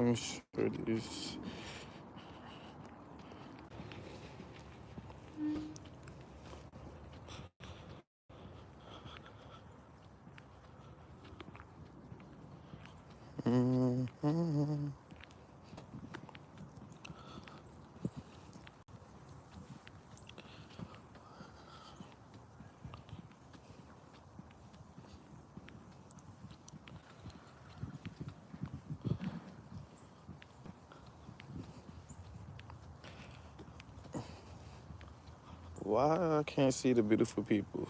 Let me share this. Mm-hmm. Why I can't see the beautiful people?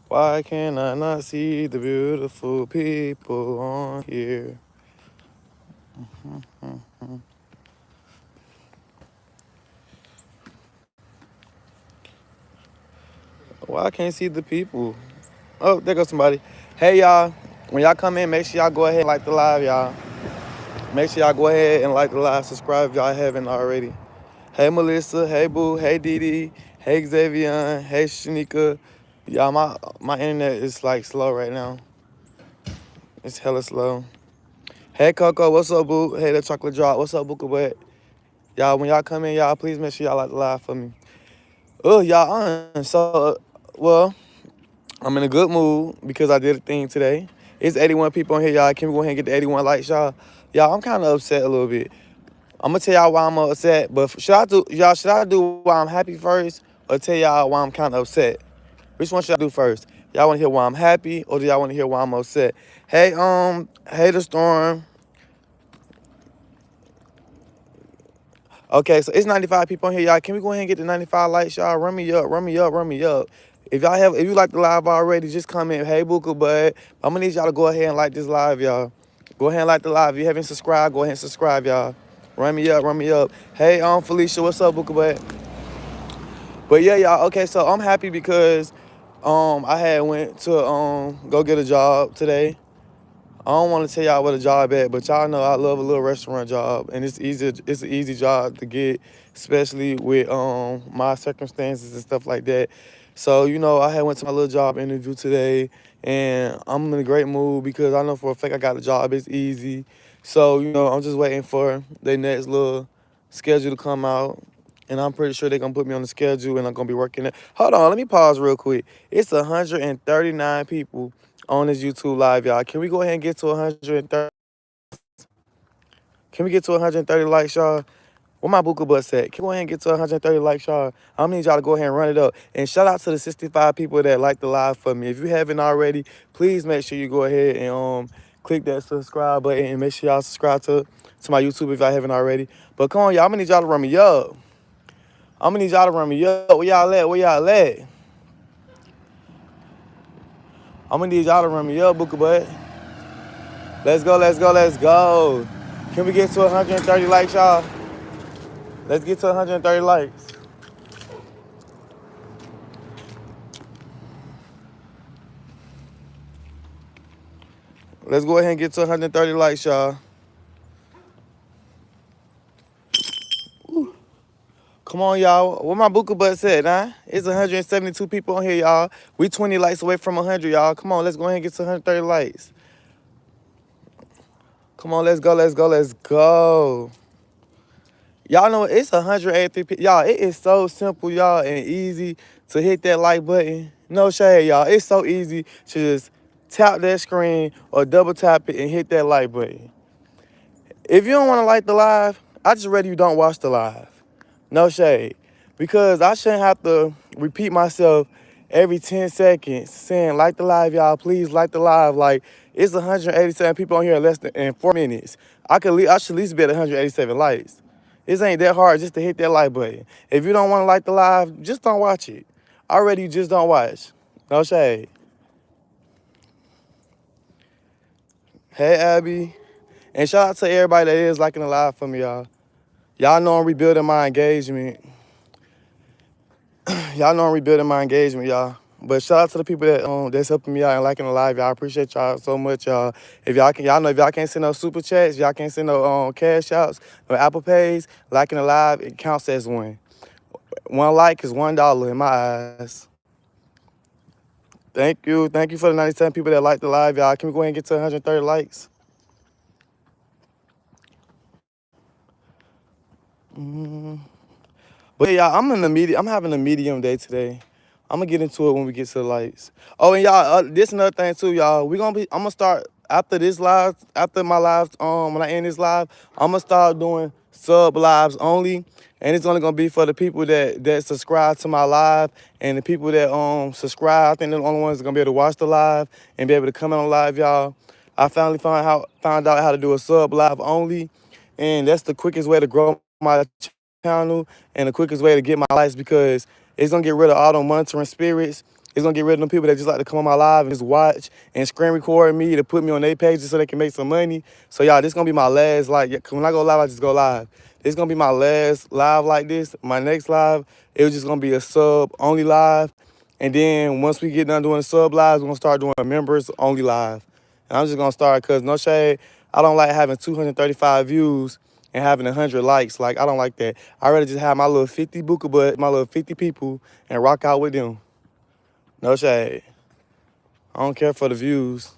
Why can I not see the beautiful people on here? Why I can't see the people? Oh, there goes somebody. Hey y'all, when y'all come in, make sure y'all go ahead and like the live, y'all. Make sure y'all go ahead and like the live, subscribe if y'all haven't already. Hey Melissa, hey Boo, hey Didi, hey Xavier, hey Shanika. Y'all, my internet is like slow right now. It's hella slow. Hey Coco, what's up, Boo? Hey the chocolate drop, what's up, Booka Butt? Y'all, when y'all come in, y'all please make sure y'all like the live for me. Oh, y'all, well, I'm in a good mood because I did a thing today. It's 81 people on here, y'all. Can we go ahead and get the 81 likes, y'all? Y'all, I'm kind of upset a little bit. I'm gonna tell y'all why I'm upset, but should I do why I'm happy first or tell y'all why I'm kind of upset? Which one should I do first? Y'all want to hear why I'm happy or do y'all want to hear why I'm upset? Hey the storm. Okay, so it's 95 people on here, y'all. Can we go ahead and get the 95 likes, y'all? Run me up, run me up, run me up. If you like the live already, just comment, hey Booker Bud. I'm gonna need y'all to go ahead and like this live, y'all. Go ahead and like the live. If you haven't subscribed, go ahead and subscribe, y'all. Run me up, run me up. Hey, Felicia, what's up, Booker Bud? But yeah, y'all. Okay, so I'm happy because I had went to go get a job today. I don't want to tell y'all what a job at, but y'all know I love a little restaurant job, and it's easy. It's an easy job to get, especially with my circumstances and stuff like that. So I had went to my little job interview today, and I'm in a great mood because I know for a fact I got a job. It's easy. So I'm just waiting for the next little schedule to come out, and I'm pretty sure they're gonna put me on the schedule, and I'm gonna be working it. Hold on, let me pause real quick. It's 139 people on this YouTube live, y'all. Can we go ahead and get to 130? Can we get to 130 likes, y'all? Where my Buka bus at? Can we go ahead and get to 130 likes, y'all? I need y'all to go ahead and run it up. And shout out to the 65 people that like the live for me. If you haven't already, please make sure you go ahead and click that subscribe button and make sure y'all subscribe to my YouTube if y'all haven't already. But come on, y'all. I'm gonna need y'all to run me up. I'm gonna need y'all to run me up. Where y'all at? Where y'all at? I'm gonna need y'all to run me up, Buka butt. Let's go, let's go, let's go. Can we get to 130 likes, y'all? Let's get to 130 likes. Let's go ahead and get to 130 likes, y'all. Come on, y'all. Where my Buka butts at, huh? It's 172 people on here, y'all. We 20 likes away from 100, y'all. Come on, let's go ahead and get to 130 likes. Come on, let's go, let's go, let's go. Y'all know it's 183 people. Y'all, it is so simple, y'all, and easy to hit that like button. No shade, y'all. It's so easy to just tap that screen or double tap it and hit that like button. If you don't want to like the live, I just rather you don't watch the live. No shade. Because I shouldn't have to repeat myself every 10 seconds saying like the live, y'all. Please like the live. Like, it's 187 people on here in less than 4 minutes. I should at least be at 187 likes. This ain't that hard just to hit that like button. If you don't want to like the live, just don't watch it. Already, you just don't watch. No shade. Hey, Abby. And shout out to everybody that is liking the live for me, y'all. Y'all know I'm rebuilding my engagement. Y'all know I'm rebuilding my engagement, y'all. But shout out to the people that's helping me out and liking the live, y'all. I appreciate y'all so much, y'all. Y'all know if y'all can't send no super chats, y'all can't send no cash outs, no Apple Pays, liking the live, it counts as one. One like is $1 in my eyes. Thank you. Thank you for the 97 people that like the live, y'all. Can we go ahead and get to 130 likes? But yeah, y'all, I'm having a medium day today. I'm gonna get into it when we get to the lights. Oh, and y'all, this another thing too, y'all. I'm gonna start after this live, after my live, when I end this live, I'm gonna start doing sub lives only, and it's only gonna be for the people that subscribe to my live, and the people that subscribe. I think they're the only ones that gonna be able to watch the live and be able to come on live, y'all. I finally found out how to do a sub live only, and that's the quickest way to grow my channel and the quickest way to get my likes, because it's gonna get rid of all them monitoring spirits. It's gonna get rid of them people that just like to come on my live and just watch and screen record me to put me on their pages so they can make some money. So y'all, this gonna be my last, like, 'cause when I go live, I just go live. This gonna be my last live like this. My next live, it was just gonna be a sub only live. And then once we get done doing sub lives, we're gonna start doing a members only live. And I'm just gonna start, cause no shade, I don't like having 235 views and having 100 likes. Like, I don't like that. I'd rather just have my little 50 buka butt, my little 50 people, and rock out with them. No shade. I don't care for the views.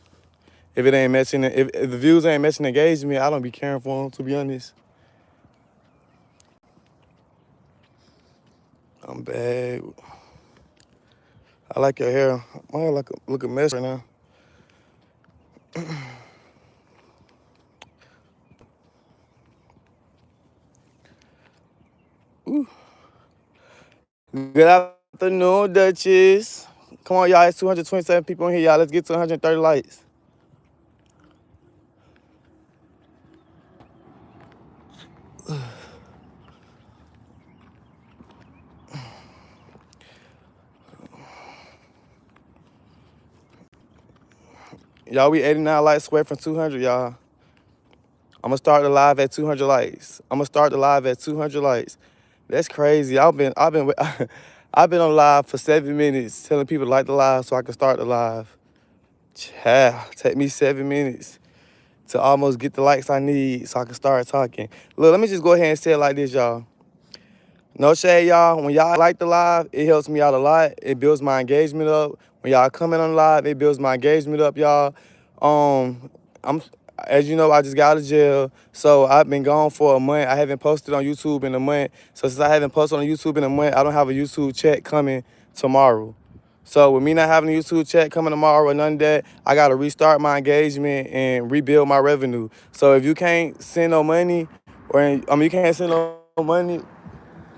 If it ain't matching, if the views ain't matching engagement, I don't be caring for them, to be honest. I'm bad. I like your hair. My hair look a mess right now. Ooh. Good afternoon, Duchess. Come on, y'all. It's 227 people in here, y'all. Let's get to 130 likes. Y'all, we 89 likes away from 200, y'all. I'm gonna start the live at 200 likes. I'm gonna start the live at 200 likes. That's crazy. I've been on live for 7 minutes telling people to like the live so I can start the live. Child, take me 7 minutes to almost get the likes I need so I can start talking. Look, let me just go ahead and say it like this, y'all. No shade, y'all. When y'all like the live, it helps me out a lot. It builds my engagement up. When y'all coming on live, it builds my engagement up, y'all. I'm As you know, I just got out of jail, so I've been gone for a month. I haven't posted on YouTube in a month. So since I haven't posted on YouTube in a month, I don't have a YouTube check coming tomorrow. So with me not having a YouTube check coming tomorrow or none of that, I gotta restart my engagement and rebuild my revenue. So if you can't send no money, you can't send no money,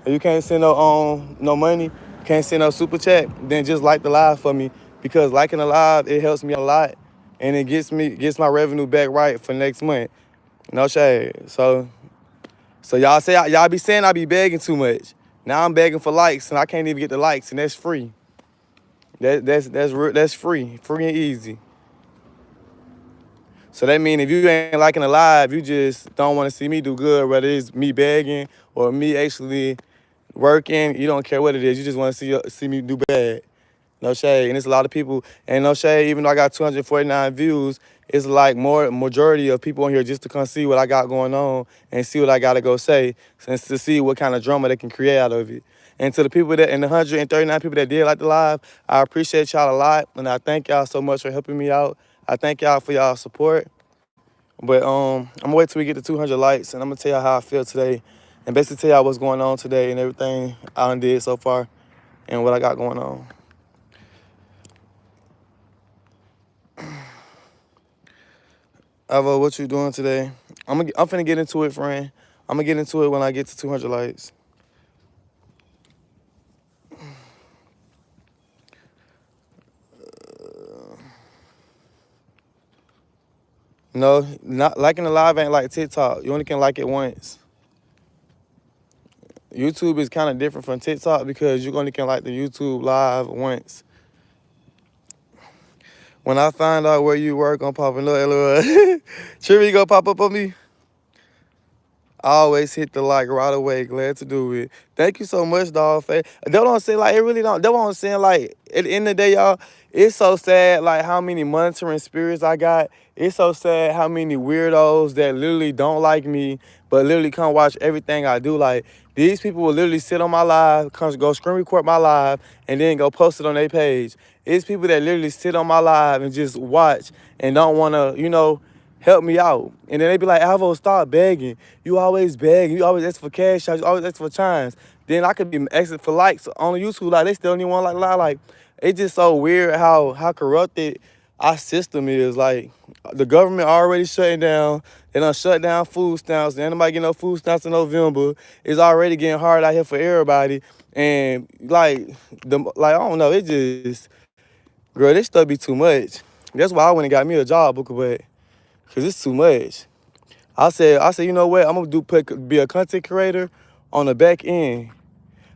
if you can't send no money, can't send no super chat, then just like the live for me, because liking the live, it helps me a lot, and it gets my revenue back right for next month. No shade. So y'all say y'all be saying I be begging too much. Now I'm begging for likes and I can't even get the likes, and that's free. That's free and easy. So that means if you ain't liking the live, you just don't want to see me do good, whether it's me begging or me actually working. You don't care what it is. You just want to see me do bad. No shade. And it's a lot of people. And no shade, even though I got 249 views, it's like majority of people on here just to come see what I got going on and see what I got to go say, and to see what kind of drama they can create out of it. And to the people and the 139 people that did like the live, I appreciate y'all a lot. And I thank y'all so much for helping me out. I thank y'all for y'all support. But I'm gonna wait till we get to 200 likes, and I'm gonna tell y'all how I feel today, and basically tell y'all what's going on today and everything I done did so far, and what I got going on. Ava, what you doing today? I'm finna get into it, friend. I'm gonna get into it when I get to 200 likes. No, not liking the live ain't like TikTok. You only can like it once. YouTube is kind of different from TikTok because you only can like the YouTube live once. When I find out where you work, I'm popping up. Trivia, you gonna pop up on me? I always hit the like right away. Glad to do it. Thank you so much, dog. That don't say like it really don't. That what I'm saying. Like at the end of the day, y'all, it's so sad. Like how many monitoring spirits I got. It's so sad how many weirdos that literally don't like me, but literally come watch everything I do. Like these people will literally sit on my live, go screen record my live, and then go post it on their page. It's people that literally sit on my live and just watch and don't want to, help me out. And then they be like, Alvo, stop begging. You always beg. You always ask for cash out. You always ask for chines. Then I could be asking for likes on YouTube. Like, they still don't even want to lie. Like, it's just so weird how corrupted our system is. Like, the government already shutting down. They done shut down food stamps. Ain't nobody getting no food stamps in November. It's already getting hard out here for everybody. And, I don't know. It just, girl, this stuff be too much. That's why I went and got me a job, Booker, but because it's too much. I said, you know what? I'm going to be a content creator on the back end.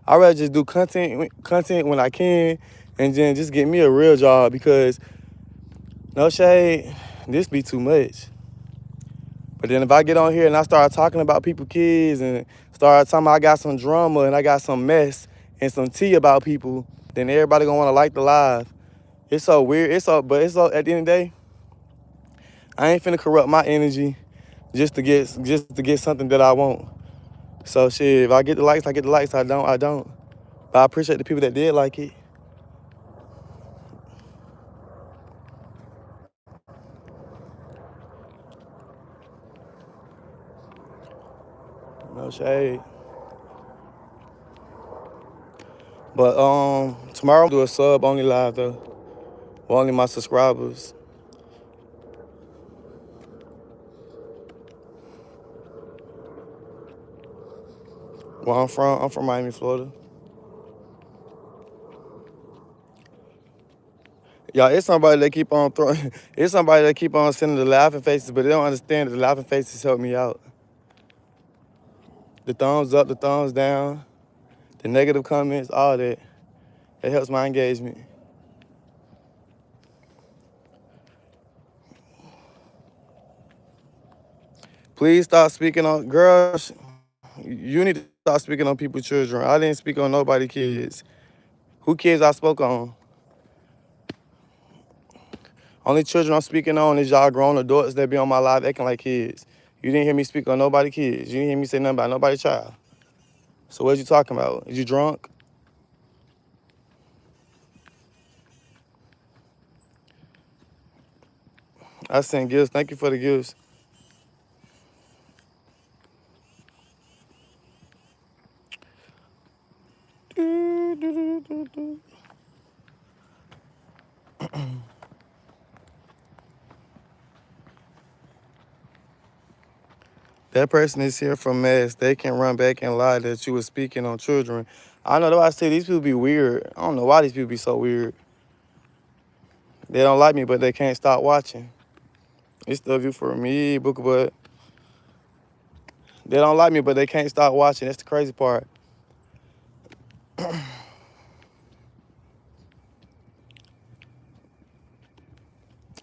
I'd rather just do content when I can and then just get me a real job because, no shade, this be too much. But then if I get on here and I start talking about people's kids and start talking about I got some drama and I got some mess and some tea about people, then everybody gonna wanna like the live. It's so weird. But at the end of the day, I ain't finna corrupt my energy just to get something that I want. So shit, if I get the likes, I get the likes. I don't. But I appreciate the people that did like it. No shade. But tomorrow I'm gonna do a sub only live though. For only my subscribers. Where I'm from Miami, Florida. Yeah, it's somebody that keep on throwing. It's somebody that keep on sending the laughing faces, but they don't understand that the laughing faces help me out. The thumbs up, the thumbs down, the negative comments, all that. It helps my engagement. Please stop speaking on girls. You need to stop speaking on people's children. I didn't speak on nobody kids. Who kids I spoke on? Only children I'm speaking on is y'all grown adults that be on my live acting like kids. You didn't hear me speak on nobody kids. You didn't hear me say nothing about nobody child. So what you talking about? Is you drunk? I sent gifts. Thank you for the gifts. That person is here from Mass. They can run back and lie that you were speaking on children. I know why I say these people be weird. I don't know why these people be so weird. They don't like me, but they can't stop watching. It's the view for me, Booker, but they don't like me, but they can't stop watching. That's the crazy part.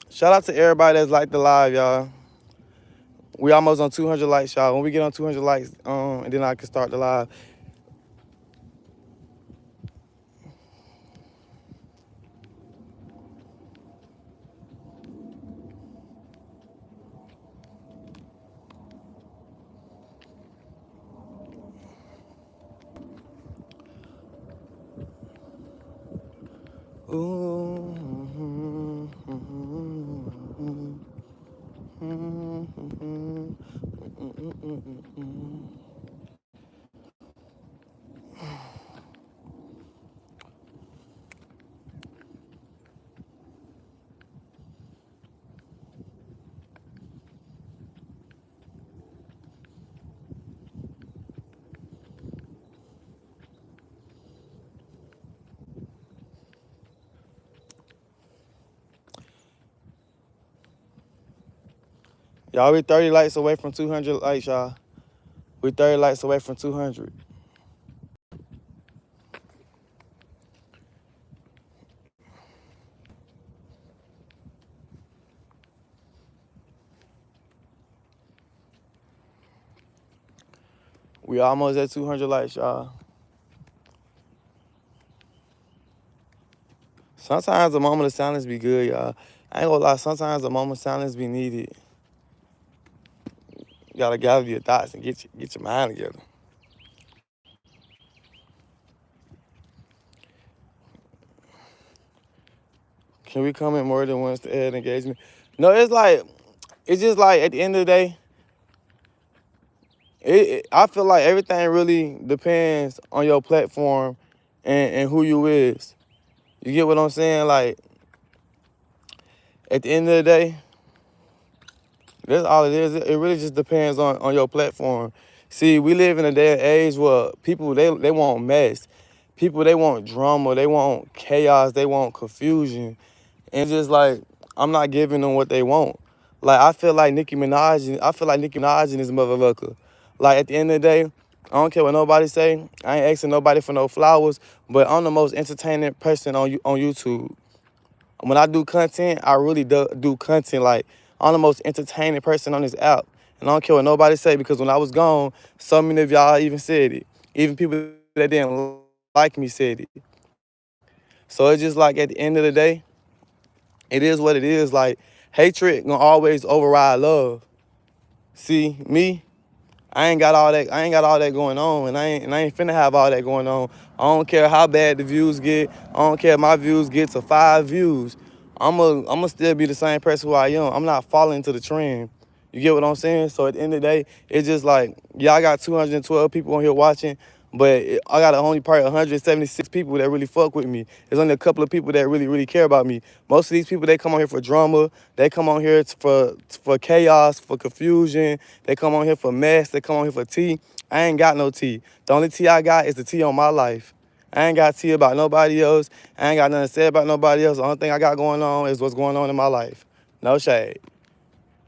Shout out to everybody that's liked the live, y'all. We almost on 200 likes, y'all. When we get on 200 likes, and then I can start the live. Ooh, Y'all, we 30 likes away from 200 likes, y'all. We 30 likes away from 200. We almost at 200 likes, y'all. Sometimes a moment of silence be good, y'all. I ain't gonna lie, sometimes a moment of silence be needed. You gotta gather your thoughts and get your mind together. Can we comment more than once to add engagement? No, it's just like at the end of the day, I feel like everything really depends on your platform and who you is. You get what I'm saying? Like at the end of the day, that's all it is. It really just depends on your platform. See, we live in a day and age where people they want mess. People they want drama, they want chaos, they want confusion. And just like I'm not giving them what they want. Like I feel like Nicki Minaj and this motherfucker. Like at the end of the day, I don't care what nobody say. I ain't asking nobody for no flowers, but I'm the most entertaining person on YouTube. When I do content, I really do content. Like I'm the most entertaining person on this app. And I don't care what nobody say because when I was gone, so many of y'all even said it. Even people that didn't like me said it. So it's just like at the end of the day, it is what it is. Like hatred gonna always override love. See, me, I ain't got all that. I ain't got all that going on, and I ain't finna have all that going on. I don't care how bad the views get. I don't care if my views get to 5 views. I'ma still be the same person who I am. I'm not falling into the trend. You get what I'm saying? So at the end of the day, it's just like, yeah, I got 212 people on here watching, but I got only probably 176 people that really fuck with me. There's only a couple of people that really, really care about me. Most of these people, they come on here for drama. They come on here for chaos, for confusion. They come on here for mess. They come on here for tea. I ain't got no tea. The only tea I got is the tea on my life. I ain't got tea about nobody else. I ain't got nothing to say about nobody else. The only thing I got going on is what's going on in my life. No shade.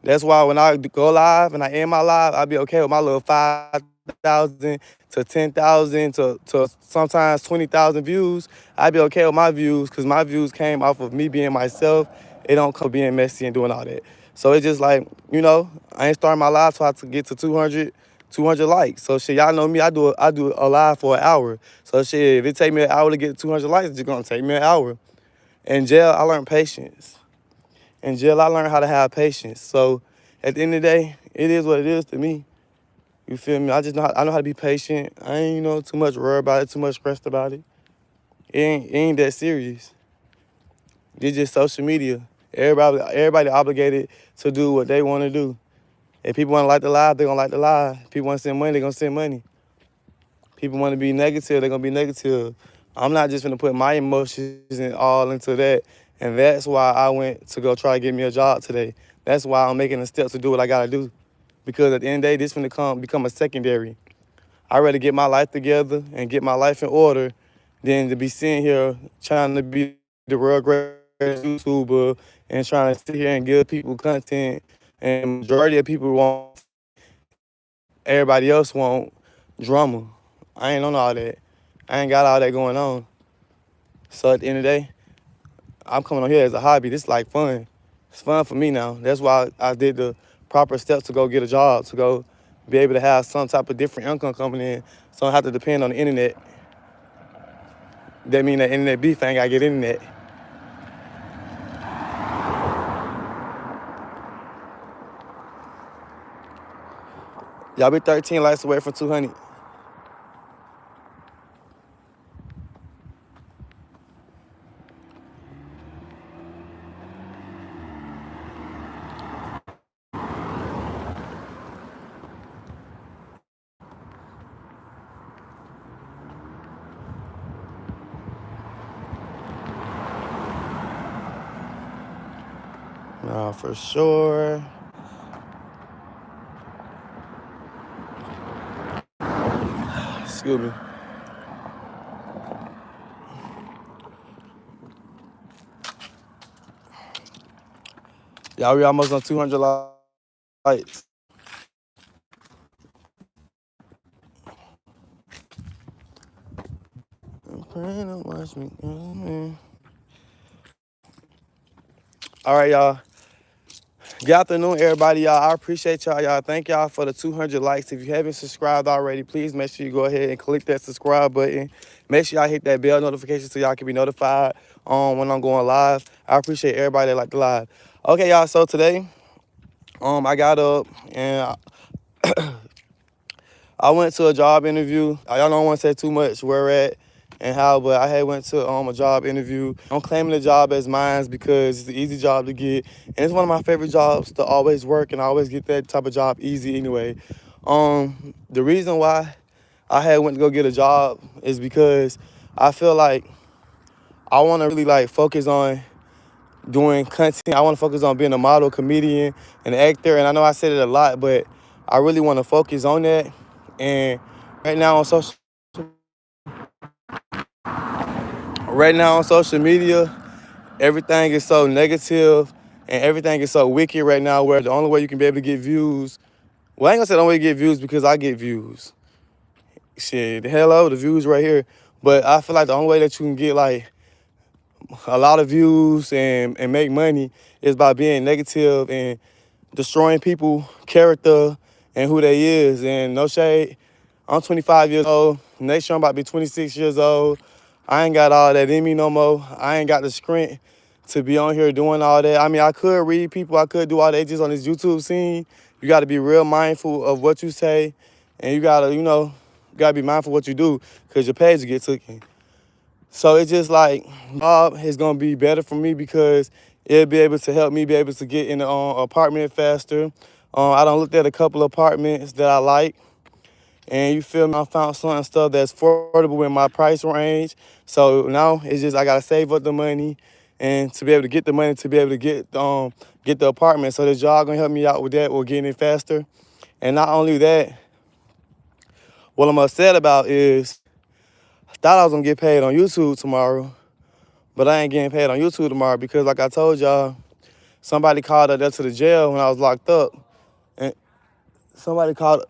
That's why when I go live and I end my live, I be okay with my little 5,000 to 10,000 to sometimes 20,000 views. I be okay with my views because my views came off of me being myself. It don't come being messy and doing all that. So it's just like, I ain't starting my live till I get to 200 likes. So shit, y'all know me, I do a live for an hour. So shit, if it take me an hour to get 200 likes, it's just gonna take me an hour. In jail, I learned patience. In jail, I learned how to have patience. So at the end of the day, it is what it is to me. You feel me? I know how to be patient. I ain't, too much worried about it, too much stressed about it. It ain't that serious. It's just social media. Everybody obligated to do what they want to do. If people want to like the live, they're going to like the live. People want to send money, they're going to send money. People want to be negative, they're going to be negative. I'm not just going to put my emotions all into that. And that's why I went to go try to get me a job today. That's why I'm making the steps to do what I got to do. Because at the end of the day, this is going to become a secondary. I'd rather get my life together and get my life in order than to be sitting here trying to be the real great YouTuber and trying to sit here and give people content. And majority of people want, everybody else want drama. I ain't on all that. I ain't got all that going on. So at the end of the day, I'm coming on here as a hobby. This is like fun. It's fun for me now. That's why I did the proper steps to go get a job, to go be able to have some type of different income coming in. So I don't have to depend on the internet. That mean that internet beef, I ain't gotta get internet. Y'all be 13 likes away from 200. Nah, for sure. Excuse me. Y'all, we almost on 200 likes. I'm praying to watch me. All right, y'all. Good afternoon, everybody, y'all. I appreciate y'all. Y'all, thank y'all for the 200 likes. If you haven't subscribed already, please make sure you go ahead and click that subscribe button. Make sure y'all hit that bell notification so y'all can be notified when I'm going live. I appreciate everybody that like the live. Okay, y'all. So today, I got up and I went to a job interview. Y'all don't want to say too much where we're at. and how, but I had went to a job interview. I'm claiming the job as mine because it's an easy job to get, and it's one of my favorite jobs to always work, and I always get that type of job easy anyway. The reason why I had went to go get a job is because I feel like I want to really like focus on doing content. I want to focus on being a model, comedian, and actor. And I know I said it a lot, but I really want to focus on that. And right now on social, right now on social media, everything is so negative and everything is so wicked right now. Where the only way you can be able to get views, well, I ain't gonna say the only way to get views because I get views. Shit, hello, the views right here. But I feel like the only way that you can get like a lot of views and make money is by being negative and destroying people character and who they is. And no shade, I'm 25 years old. Next year I'm about to be 26 years old. I ain't got all that in me no more. I ain't got the strength to be on here doing all that. I mean, I could read people, I could do all that just on this YouTube scene. You got to be real mindful of what you say, and you got to, you got to be mindful of what you do because your page will get taken. So it's just like, job is going to be better for me because it'll be able to help me be able to get in the apartment faster. I done looked at a couple of apartments that I like. And you feel me? I found some stuff that's affordable in my price range. So now it's just I gotta save up the money and to be able to get the money to be able to get the apartment. So this job gonna help me out with that or getting it faster. And not only that, what I'm upset about is I thought I was gonna get paid on YouTube tomorrow, but I ain't getting paid on YouTube tomorrow because like I told y'all, somebody called up there to the jail when I was locked up. And somebody called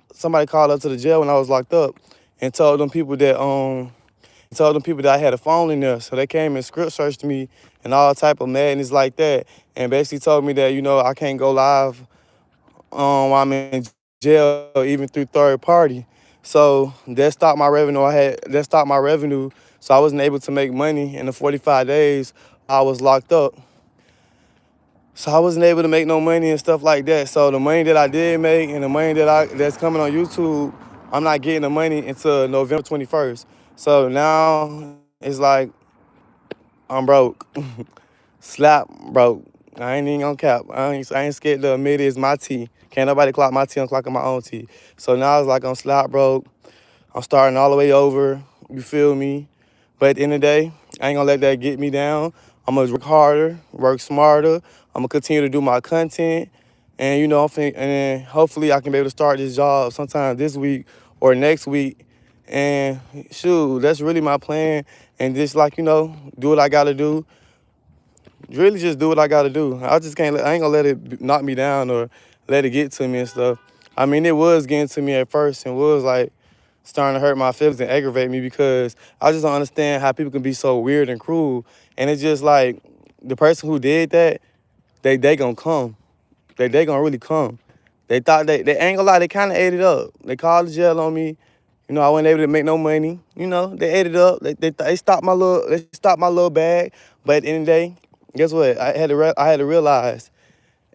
up to the jail when I was locked up and told them people that I had a phone in there. So they came and script searched me and all type of madness like that. And basically told me that, I can't go live while I'm in jail, even through third party. So that stopped my revenue. So I wasn't able to make money in the 45 days I was locked up. So I wasn't able to make no money and stuff like that. So the money that I did make and the money that's coming on YouTube, I'm not getting the money until November 21st. So now it's like I'm broke. Slap broke. I ain't even gonna cap. I ain't scared to admit it's my tea. Can't nobody clock my tea. I'm clocking my own tea. So now it's like I'm slap broke. I'm starting all the way over. You feel me? But at the end of the day, I ain't gonna let that get me down. I'm gonna work harder, work smarter. I'm gonna continue to do my content. And and then hopefully I can be able to start this job sometime this week or next week. And shoot, that's really my plan. And just like, do what I gotta do. Really just do what I gotta do. I ain't gonna let it knock me down or let it get to me and stuff. I mean, it was getting to me at first and was like starting to hurt my feelings and aggravate me because I just don't understand how people can be so weird and cruel. And it's just like the person who did that, they gonna come. They gonna really come. They thought they ain't gonna lie, they kinda ate it up. They called the jail on me. I wasn't able to make no money. They ate it up. They stopped my little bag. But at the end of the day, guess what? I had to realize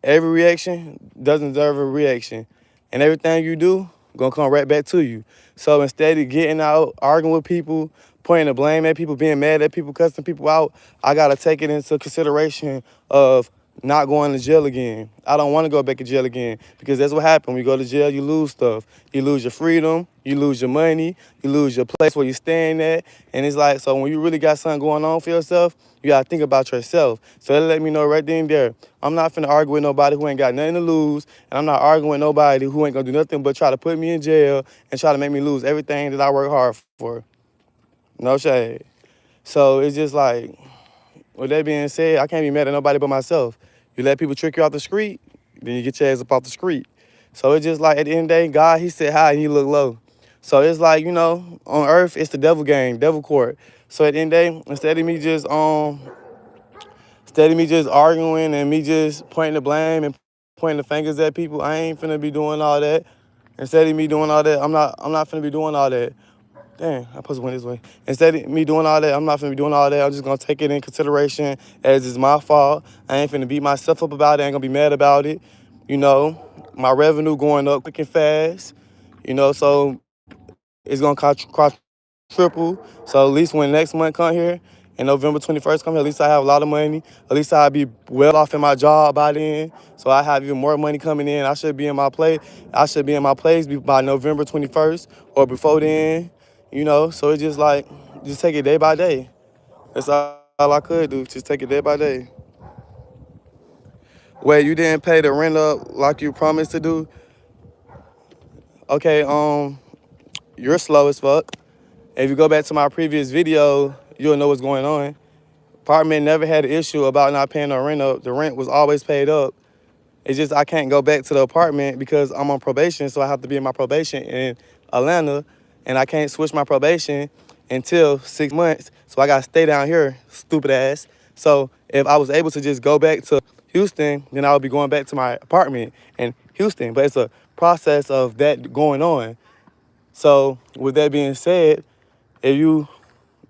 every reaction doesn't deserve a reaction. And everything you do gonna come right back to you. So instead of getting out, arguing with people, pointing the blame at people, being mad at people, cussing people out, I gotta take it into consideration of not going to jail again. I don't want to go back to jail again because that's what happens. When you go to jail, you lose stuff. You lose your freedom, you lose your money, you lose your place where you're staying at. And it's like, so when you really got something going on for yourself, you got to think about yourself. So that let me know right then and there. I'm not finna argue with nobody who ain't got nothing to lose. And I'm not arguing with nobody who ain't gonna do nothing but try to put me in jail and try to make me lose everything that I work hard for. No shade. So it's just like, with that being said, I can't be mad at nobody but myself. You let people trick you off the street, then you get your ass up off the street. So it's just like at the end of the day, God, he sit high and he look low. So it's like, on earth, it's the devil game, devil court. So at the end of the day, instead of me just arguing and me just pointing the blame and pointing the fingers at people, I ain't finna be doing all that. Instead of me doing all that, I'm not finna be doing all that. Damn, I supposed to went this way. Instead of me doing all that, I'm not finna be doing all that. I'm just gonna take it in consideration as it's my fault. I ain't finna beat myself up about it. I ain't gonna be mad about it. My revenue going up quick and fast. So it's gonna cost triple. So at least when next month come here and November 21st come here, at least I have a lot of money. At least I'll be well off in my job by then. So I have even more money coming in. I should be in my place. I should be in my place by November 21st or before then, you know. So it's just like, just take it day by day. That's all I could do. Just take it day by day. Wait, you didn't pay the rent up like you promised to do? Okay, you're slow as fuck. If you go back to my previous video, you'll know what's going on. Apartment never had an issue about not paying no rent up. The rent was always paid up. It's just I can't go back to the apartment because I'm on probation, so I have to be in my probation in Atlanta, and I can't switch my probation until 6 months. So I gotta stay down here, stupid ass. So if I was able to just go back to Houston, then I would be going back to my apartment in Houston. But it's a process of that going on. So with that being said, if you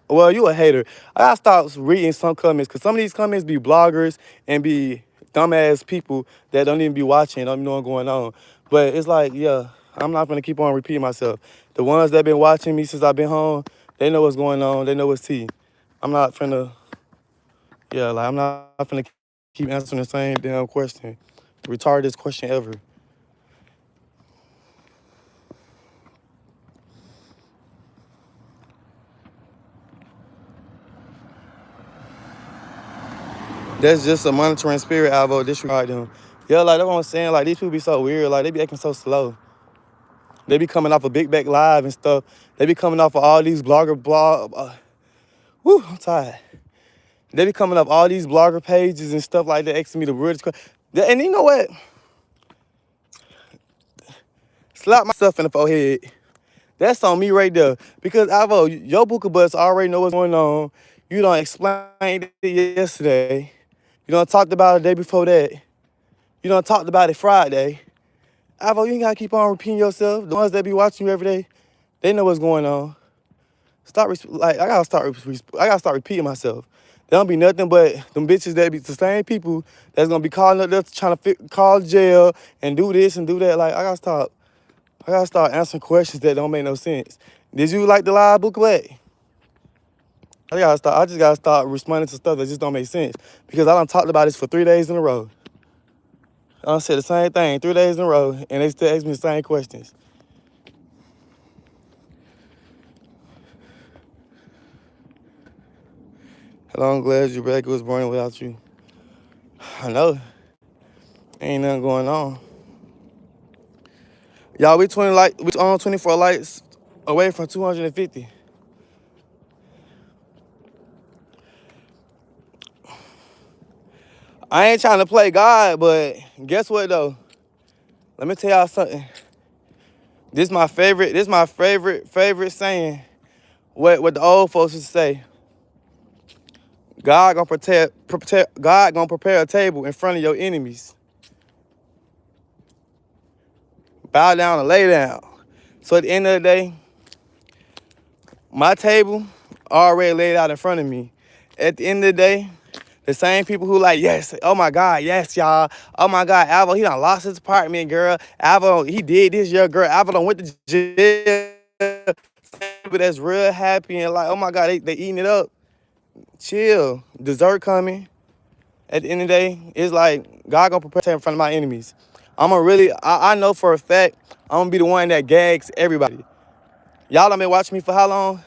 well, you a hater. I gotta start reading some comments because some of these comments be bloggers and be dumbass people that don't even be watching, don't even know what's going on. But it's like, yeah, I'm not gonna keep on repeating myself. The ones that been watching me since I've been home, they know what's going on. They know what's tea. I'm not finna, yeah, like I'm not finna keep answering the same damn question. Retardest question ever. That's just a monitoring spirit, Alvo. Disregard them. Yeah, like that's what I'm saying. Like these people be so weird. Like they be acting so slow. They be coming off of Big Back Live and stuff. They be coming off of all these whew, I'm tired. They be coming up all these blogger pages and stuff like that, asking me the weirdest question. And you know what? Slap myself in the forehead. That's on me right there. Because Alvo, your Booker Bus already know what's going on. You done explained it yesterday. You done talked about it the day before that. You done talked about it Friday. Alvo, you ain't gotta keep on repeating yourself. The ones that be watching you every day, they know what's going on. I gotta start repeating myself. There don't be nothing but them bitches that be the same people that's gonna be calling up there trying to call jail and do this and do that. Like I gotta start answering questions that don't make no sense. Did you like the live book away? I just gotta start responding to stuff that just don't make sense. Because I done talked about this for 3 days in a row. I done said the same thing 3 days in a row, and they still ask me the same questions. Hello, I'm glad your back was born without you. I know. Ain't nothing going on. Y'all, we on 24 lights away from 250. I ain't trying to play God, but guess what though? Let me tell y'all something. This my favorite saying. What the old folks used to say. God gonna prepare a table in front of your enemies. Bow down and lay down. So at the end of the day, my table already laid out in front of me. At the end of the day, the same people who like, yes, oh my God, yes, y'all. Oh my God, Alvo, he done lost his apartment, girl. Alvo, he did this, your girl. Alvo done went to jail. People that's real happy and like, oh my God, they eating it up. Chill. Dessert coming. At the end of the day, it's like, God gonna prepare in front of my enemies. I know for a fact, I'm gonna be the one that gags everybody. Y'all done been watching me for how long?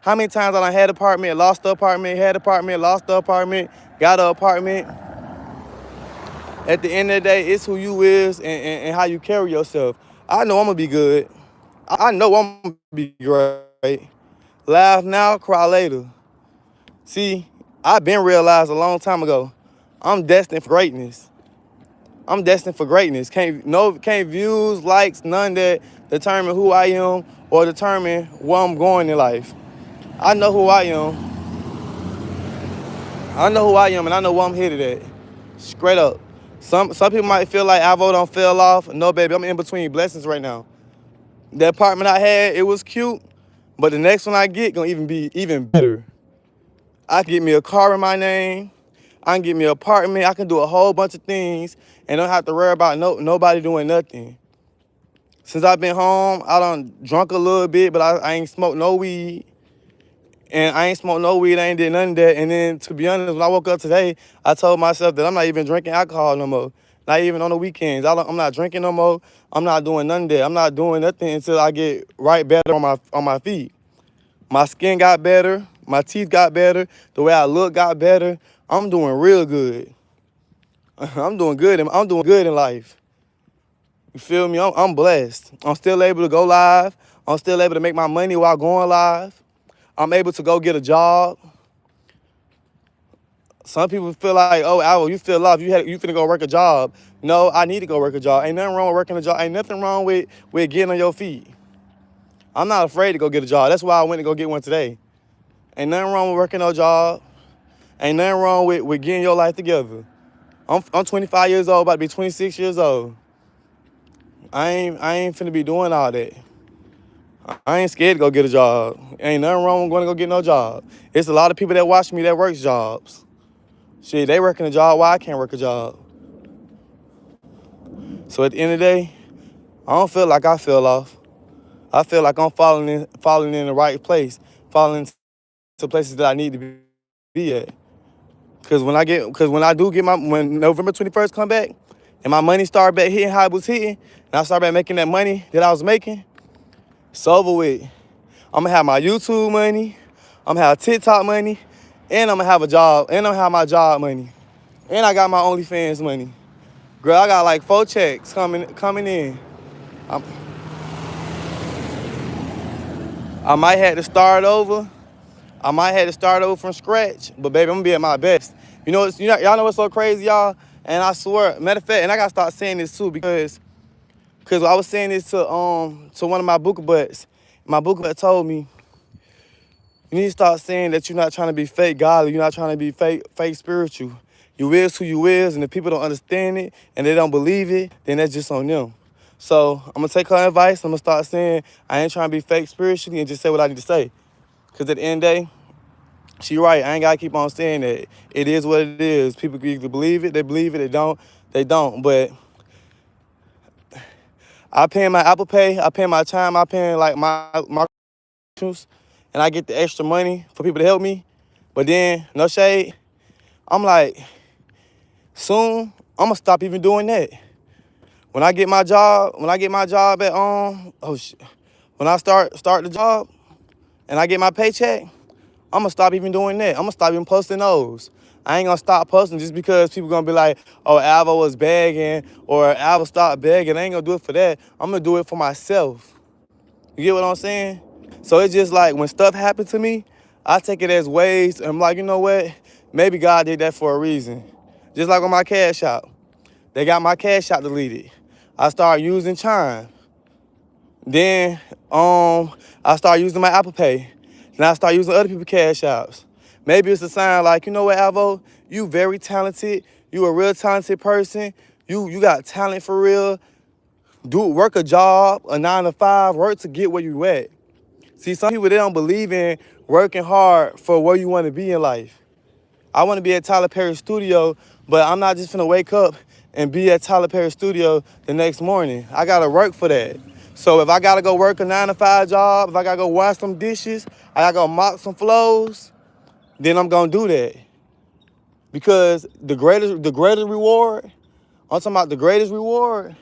How many times I done had an apartment, lost the apartment, had an apartment, lost the apartment, got an apartment? At the end of the day, it's who you is and how you carry yourself. I know I'm gonna be good. I know I'm gonna be great. Laugh now, cry later. See, I've been realized a long time ago. I'm destined for greatness. I'm destined for greatness. Can't views, likes, none that determine who I am or determine where I'm going in life. I know who I am. I know who I am and I know where I'm headed at. Straight up. Some people might feel like Alvo don't fell off. No, baby, I'm in between blessings right now. The apartment I had, it was cute, but the next one I get gonna be even better. I can get me a car in my name. I can get me an apartment. I can do a whole bunch of things and don't have to worry about nobody doing nothing. Since I've been home, I done drunk a little bit, but I ain't smoked no weed. And I ain't smoked no weed, I ain't did none of that. And then, to be honest, when I woke up today, I told myself that I'm not even drinking alcohol no more. Not even on the weekends. I'm not drinking no more. I'm not doing none of that. I'm not doing nothing until I get right better on my feet. My skin got better. My teeth got better. The way I look got better. I'm doing real good. I'm doing good. I'm doing good in life. You feel me? I'm blessed. I'm still able to go live. I'm still able to make my money while going live. I'm able to go get a job. Some people feel like, oh, Al, you feel off. You finna go work a job. No, I need to go work a job. Ain't nothing wrong with working a job. Ain't nothing wrong with getting on your feet. I'm not afraid to go get a job. That's why I went to go get one today. Ain't nothing wrong with working no job. Ain't nothing wrong with getting your life together. I'm 25 years old, about to be 26 years old. I ain't finna be doing all that. I ain't scared to go get a job. Ain't nothing wrong with going to go get no job. It's a lot of people that watch me that works jobs. Shit, they working a job. Why I can't work a job? So at the end of the day, I don't feel like I fell off. I feel like I'm falling in the right place, falling to places that I need to be at. Cause when when November 21st come back, and my money start back hitting how it was hitting, and I start back making that money that I was making, it's over with. I'm gonna have my YouTube money, I'm gonna have TikTok money, and I'm gonna have a job, and I'm gonna have my job money, and I got my OnlyFans money. Girl, I got like 4 checks coming in. I might have to start over. I might have to start over from scratch, but baby, I'm gonna be at my best. Y'all know what's so crazy, y'all? And I swear, matter of fact, and I gotta start saying this too because I was saying this to one of my booker butts. My booker butt told me, you need to start saying that you're not trying to be fake godly, you're not trying to be fake spiritual. You is who you is, and if people don't understand it and they don't believe it, then that's just on them. So I'm gonna take her advice. I'm gonna start saying I ain't trying to be fake spiritually and just say what I need to say. Cause at the end of the day, she right. I ain't gotta keep on saying that. It is what it is. People can either believe it, they believe it, they don't. But I pay my Apple Pay, I pay my time, I pay like my and I get the extra money for people to help me. But then, no shade, I'm like, soon I'm gonna stop even doing that. When I get my job at when I start the job and I get my paycheck, I'm gonna stop even doing that. I'm gonna stop even posting those. I ain't gonna stop posting just because people gonna be like, oh, Alva was begging or Alva stopped begging. I ain't gonna do it for that. I'm gonna do it for myself. You get what I'm saying? So it's just like when stuff happens to me, I take it as ways. I'm like, you know what? Maybe God did that for a reason. Just like on my Cash App. They got my Cash App deleted. I started using Chime. Then I started using my Apple Pay. Then I started using other people's Cash Apps. Maybe it's a sign like, you know what, Alvo? You very talented. You a real talented person. You got talent for real. Work a job, a 9 to 5, work to get where you at. See, some people, they don't believe in working hard for where you want to be in life. I want to be at Tyler Perry Studio, but I'm not just finna wake up and be at Tyler Perry Studio the next morning. I gotta work for that. So if I gotta go work a 9 to 5 job, if I gotta go wash some dishes, I gotta go mop some floors, then I'm gonna do that. Because the greatest reward, I'm talking about the greatest reward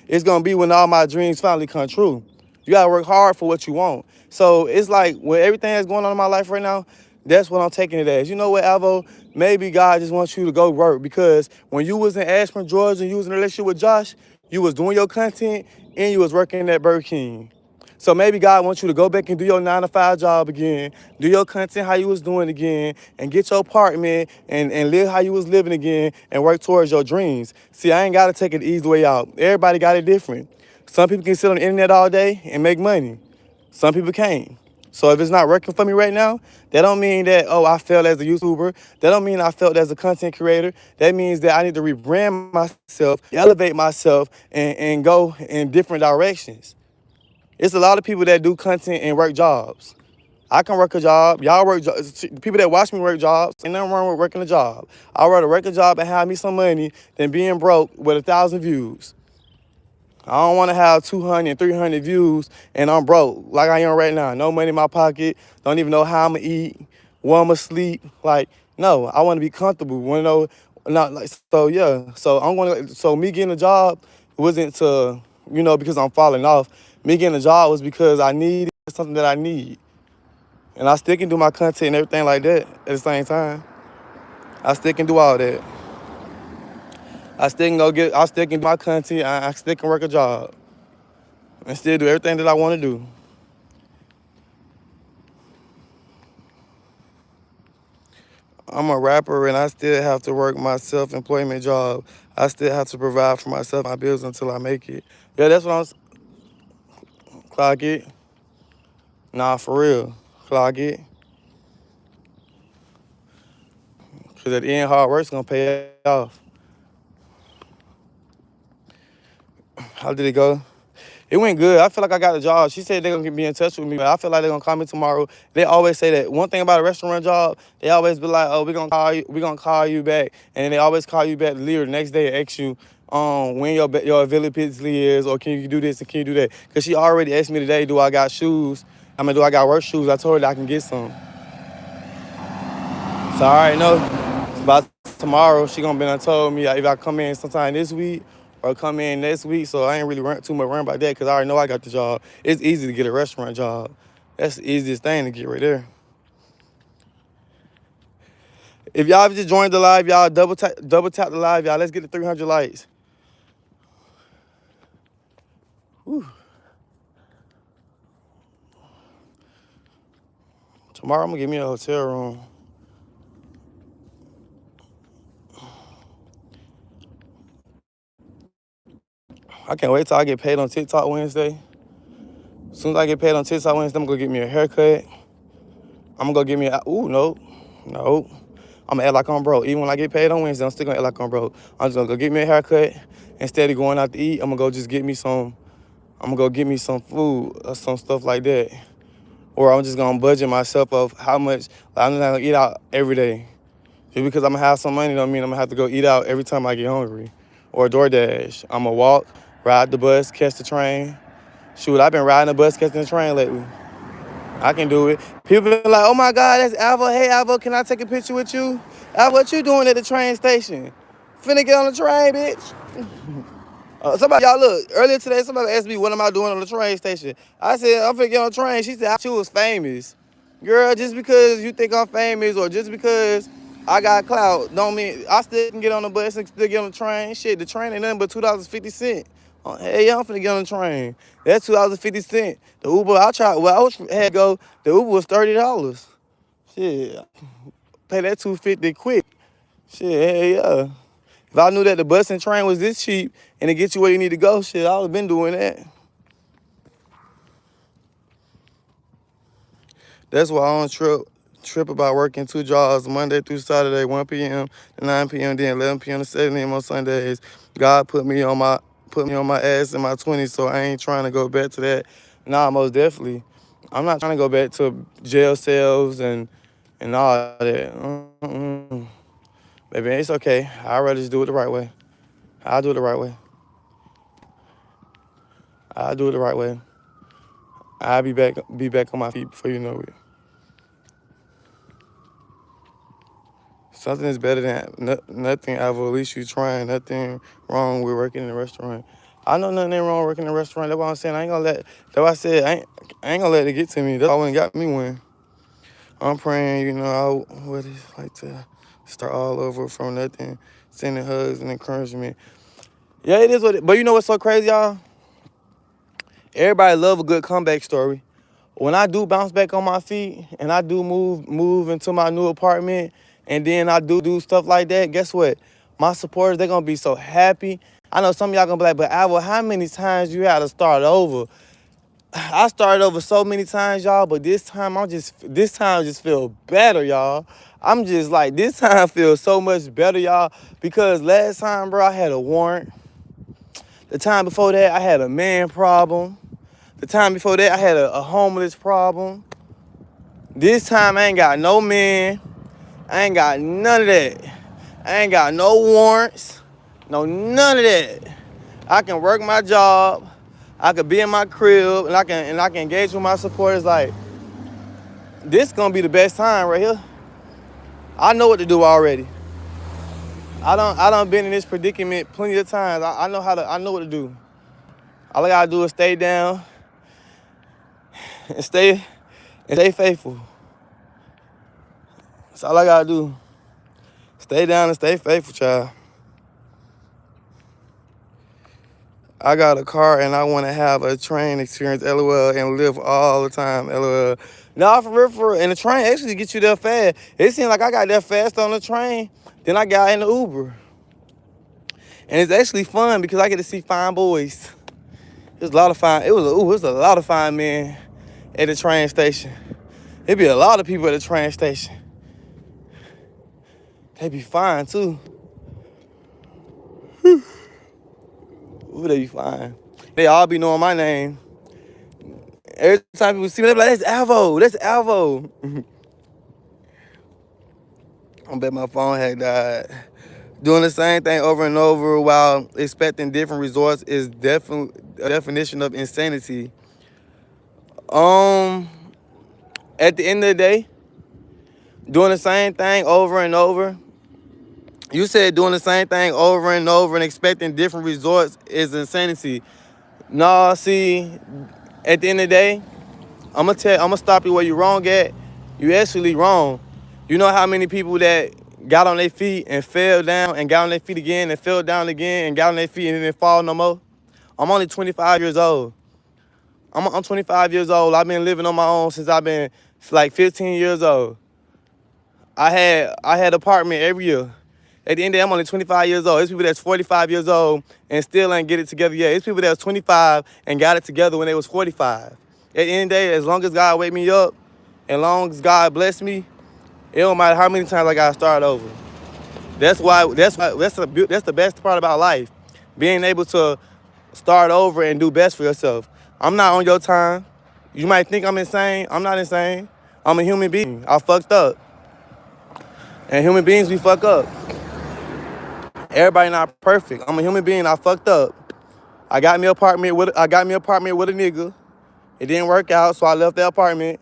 is gonna be when all my dreams finally come true. You gotta work hard for what you want. So it's like when everything that's going on in my life right now, that's what I'm taking it as. You know what, Alvo? Maybe God just wants you to go work because when you was in Ashburn, Georgia, and you was in a relationship with Josh, you was doing your content and you was working at Burger King. So maybe God wants you to go back and do your 9 to 5 job again, do your content how you was doing again, and get your apartment and live how you was living again and work towards your dreams. See, I ain't got to take it the easy way out. Everybody got it different. Some people can sit on the internet all day and make money. Some people can't. So if it's not working for me right now, that don't mean that, oh, I failed as a YouTuber. That don't mean I failed as a content creator. That means that I need to rebrand myself, elevate myself, and go in different directions. It's a lot of people that do content and work jobs. I can work a job. Y'all work jobs. People that watch me work jobs, ain't nothing wrong with working a job. I'd rather work a job and have me some money than being broke with 1,000 views. I don't want to have 200, 300 views and I'm broke like I am right now. No money in my pocket. Don't even know how I'm going to eat, where I'm going to sleep. Like, no, I want to be comfortable. Want to know, not like, so yeah. So I'm going to, so me getting a job wasn't to, because I'm falling off. Me getting a job was because I need something that I need. And I still can do my content and everything like that at the same time. I still can do all that. I still can do my content. I still can work a job and still do everything that I want to do. I'm a rapper and I still have to work my self-employment job. I still have to provide for myself, my bills until I make it. Yeah, that's what clock it. Nah, for real. Clock it. Because at the end, hard work's going to pay off. How did it go? It went good. I feel like I got a job. She said they're going to be in touch with me. But I feel like they're going to call me tomorrow. They always say that. One thing about a restaurant job, they always be like, oh, we're going to call you back. And then they always call you back later the next day and ask you when your availability is, or can you do this and can you do that? Because she already asked me today, do I got shoes? Do I got work shoes? I told her that I can get some. So I already know. By tomorrow, she gonna be done told me if I come in sometime this week or come in next week. So I ain't really too much worrying about that because I already know I got the job. It's easy to get a restaurant job. That's the easiest thing to get right there. If y'all just joined the live, y'all double tap the live, y'all. Let's get to 300 likes. Whew. Tomorrow I'm gonna give me a hotel room. I can't wait till I get paid on TikTok Wednesday. As soon as I get paid on TikTok Wednesday, I'm gonna go get me a haircut. I'm gonna go get me no. I'm gonna act like I'm broke. Even when I get paid on Wednesday, I'm still gonna act like I'm broke. I'm just gonna go get me a haircut. Instead of going out to eat, I'm gonna go just get me some, I'm gonna go get me some food or some stuff like that. Or I'm just gonna budget myself of how much, I'm not gonna eat out every day. Just because I'm gonna have some money don't mean I'm gonna have to go eat out every time I get hungry. Or DoorDash. I'm gonna walk, ride the bus, catch the train. Shoot, I've been riding the bus, catching the train lately. I can do it. People be like, oh my God, that's Alva. Hey, Alva, can I take a picture with you? Alva, what you doing at the train station? Finna get on the train, bitch. Y'all look, earlier today, somebody asked me, what am I doing on the train station? I said, I'm finna get on the train. She said, I thought you was famous. Girl, just because you think I'm famous or just because I got clout, don't mean I still can get on the bus and still get on the train. Shit, the train ain't nothing but $2.50. Hey, I'm finna get on the train. That's $2.50. The Uber, had to go, the Uber was $30. Shit, pay that $2.50 quick. Shit, hey, yeah. If I knew that the bus and train was this cheap and it gets you where you need to go, shit, I would have been doing that. That's why I don't trip about working 2 jobs, Monday through Saturday, 1 p.m. to 9 p.m., then 11 p.m. to 7 a.m. on Sundays. God put me on my ass in my 20s, so I ain't trying to go back to that. Nah, most definitely. I'm not trying to go back to jail cells and all that. Baby, it's okay. I'd rather just do it the right way. I'll do it the right way. I'll do it the right way. I'll be back on my feet before you know it. Something is better than nothing ever. At least you trying. Nothing wrong with working in a restaurant. I know nothing ain't wrong with working in a restaurant. That's what I'm saying. That's why I said I ain't gonna let it get to me. That's why it got me one. I'm praying, I would like to start all over from nothing, sending hugs and encouragement. Yeah, it is but you know what's so crazy, y'all? Everybody love a good comeback story. When I do bounce back on my feet and I do move into my new apartment and then I do stuff like that, guess what? My supporters, they're going to be so happy. I know some of y'all going to be like, but Alva, how many times you had to start over? I started over so many times, y'all, but this time I just feel better, y'all. I'm just like, this time feels so much better, y'all, because last time, bro, I had a warrant. The time before that, I had a man problem. The time before that, I had a homeless problem. This time, I ain't got no man. I ain't got none of that. I ain't got no warrants. No, none of that. I can work my job. I could be in my crib, and I can engage with my supporters. Like, this gonna be the best time right here. I know what to do already. I done been in this predicament plenty of times. I know what to do. All I gotta do is stay down and stay faithful. That's all I gotta do. Stay down and stay faithful, child. I got a car and I want to have a train experience, LOL, and live all the time, LOL. Nah, for real, and the train actually gets you there fast. It seems like I got there fast on the train, then I got in the Uber. And it's actually fun because I get to see fine boys. There's a lot of fine, it was a lot of fine men at the train station. It'd be a lot of people at the train station. They be fine too. Ooh, they be fine. They all be knowing my name. Every time people see me, they be like, that's Alvo. I bet my phone had died. Doing the same thing over and over while expecting different results is definitely a definition of insanity. At the end of the day, doing the same thing over and over. You said doing the same thing over and over and expecting different results is insanity. No, see, at the end of the day, I'm gonna stop you where you're wrong at. You actually wrong. You know how many people that got on their feet and fell down and got on their feet again and fell down again and got on their feet and didn't fall no more? I'm only 25 years old. I'm 25 years old. I've been living on my own since I've been like 15 years old. I had apartment every year. At the end of the day, I'm only 25 years old. There's people that's 45 years old and still ain't get it together yet. There's people that's 25 and got it together when they was 45. At the end of the day, as long as God wake me up, as long as God bless me, it don't matter how many times I gotta start over. That's the best part about life. Being able to start over and do best for yourself. I'm not on your time. You might think I'm insane. I'm not insane. I'm a human being. I fucked up. And human beings, we fuck up. Everybody not perfect. I'm a human being. I fucked up. I got me an apartment with a nigga. It didn't work out, so I left the apartment.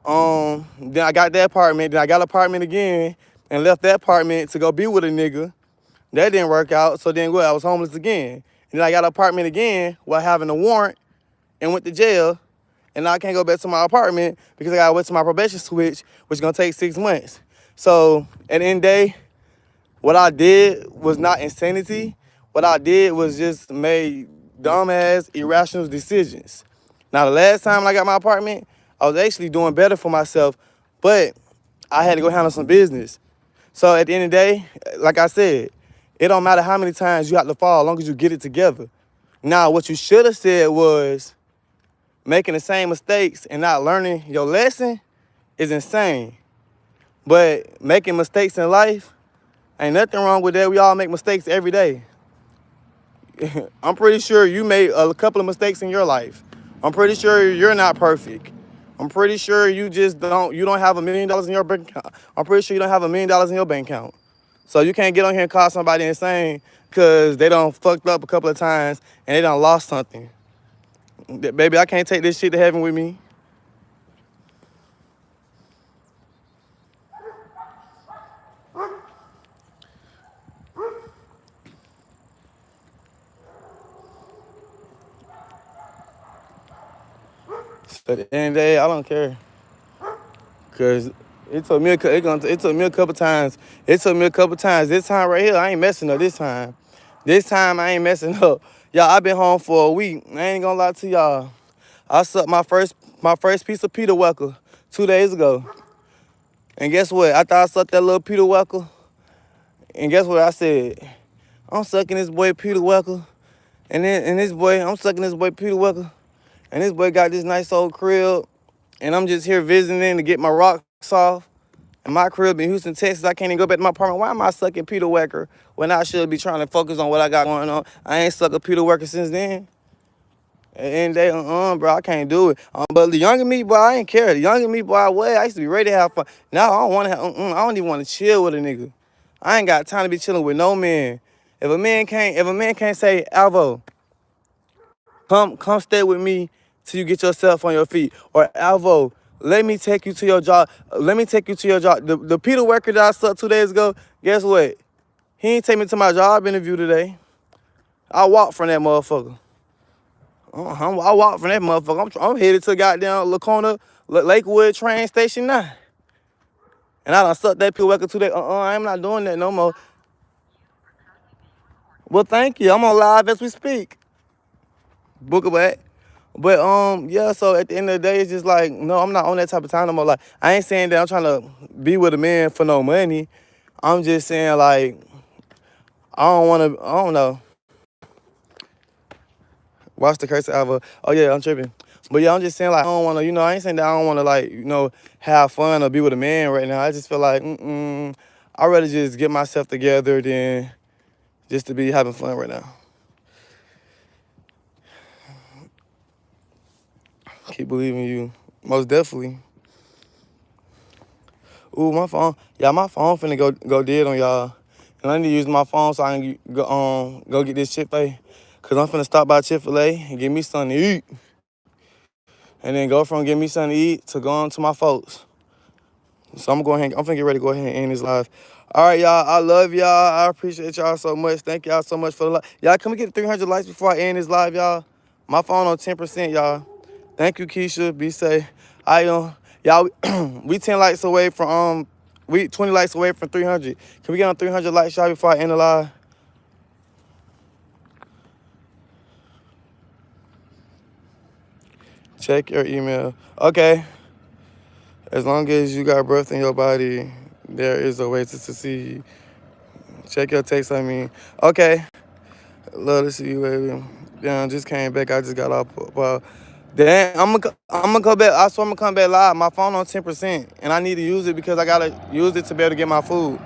Then I got that apartment. Then I got an apartment again and left that apartment to go be with a nigga. That didn't work out, so then I was homeless again. And then I got an apartment again while having a warrant and went to jail. And now I can't go back to my apartment because I got to wait to my probation switch, which is going to take 6 months. So at the end of the day, what I did was not insanity. What I did was just made dumbass, irrational decisions. Now, the last time I got my apartment, I was actually doing better for myself, but I had to go handle some business. So at the end of the day, like I said, it don't matter how many times you have to fall as long as you get it together. Now, what you should have said was making the same mistakes and not learning your lesson is insane. But making mistakes in life, ain't nothing wrong with that. We all make mistakes every day. I'm pretty sure you made a couple of mistakes in your life. I'm pretty sure you're not perfect. I'm pretty sure you don't have $1 million in your bank account. I'm pretty sure you don't have $1 million in your bank account. So you can't get on here and call somebody insane because they done fucked up a couple of times and they done lost something. Baby, I can't take this shit to heaven with me. So at the end of the day, I don't care. Cause it took me a couple times. It took me a couple times. This time right here, I ain't messing up this time. This time I ain't messing up. Y'all, I've been home for a week. I ain't gonna lie to y'all. I sucked my first piece of Peter Welker 2 days ago. And guess what? After I sucked that little Peter Welker, and guess what I said? I'm sucking this boy Peter Welker. I'm sucking this boy Peter Welker. And this boy got this nice old crib. And I'm just here visiting to get my rocks off. And my crib in Houston, Texas, I can't even go back to my apartment. Why am I sucking Peter Wecker when I should be trying to focus on what I got going on? I ain't sucked a Peter Wecker since then. At the end of the day, bro, I can't do it. But the younger me, boy, I ain't care. The younger me, boy, I used to be ready to have fun. Now I don't want to I don't even want to chill with a nigga. I ain't got time to be chilling with no man. If a man can't say, Alvo, come stay with me till you get yourself on your feet. Or Alvo, let me take you to your job. Let me take you to your job. The Peter worker that I saw 2 days ago, guess what? He ain't take me to my job interview today. I walked from that motherfucker. I walked from that motherfucker. I'm headed to goddamn Lacona, Lakewood train station now. And I done sucked that Peter worker today. I'm not doing that no more. Well, thank you. I'm on live as we speak. Book it back. But yeah, so at the end of the day, it's just like, no, I'm not on that type of time no more. Like, I ain't saying that I'm trying to be with a man for no money. I'm just saying, like, I don't know. Watch the curse of Alva. Oh yeah, I'm tripping. But yeah, I'm just saying, like, I don't wanna, I ain't saying that I don't wanna, like, have fun or be with a man right now. I just feel like, I'd rather just get myself together than just to be having fun right now. Keep believing you. Most definitely. Ooh, my phone. Yeah, my phone finna go dead on y'all. And I need to use my phone so I can go get this Chick-fil-A. Cause I'm finna stop by Chick-fil-A and get me something to eat. And then go from getting me something to eat to going to my folks. So I'm finna get ready to go ahead and end this live. All right, y'all. I love y'all. I appreciate y'all so much. Thank y'all so much for the live. Y'all, can we get 300 likes before I end this live, y'all? My phone on 10%, y'all. Thank you, Keisha. Be safe. Y'all, we 10 likes away from we 20 likes away from 300. Can we get on 300 likes, y'all, before I end the live? Check your email. Okay. As long as you got breath in your body, there is a way to succeed. Check your text, Okay. Love to see you, baby. Damn, just came back. I just got off. Damn, I'm gonna come back. I swear I'm gonna come back live. My phone on 10%, and I need to use it because I gotta use it to be able to get my food.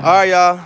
All right, y'all.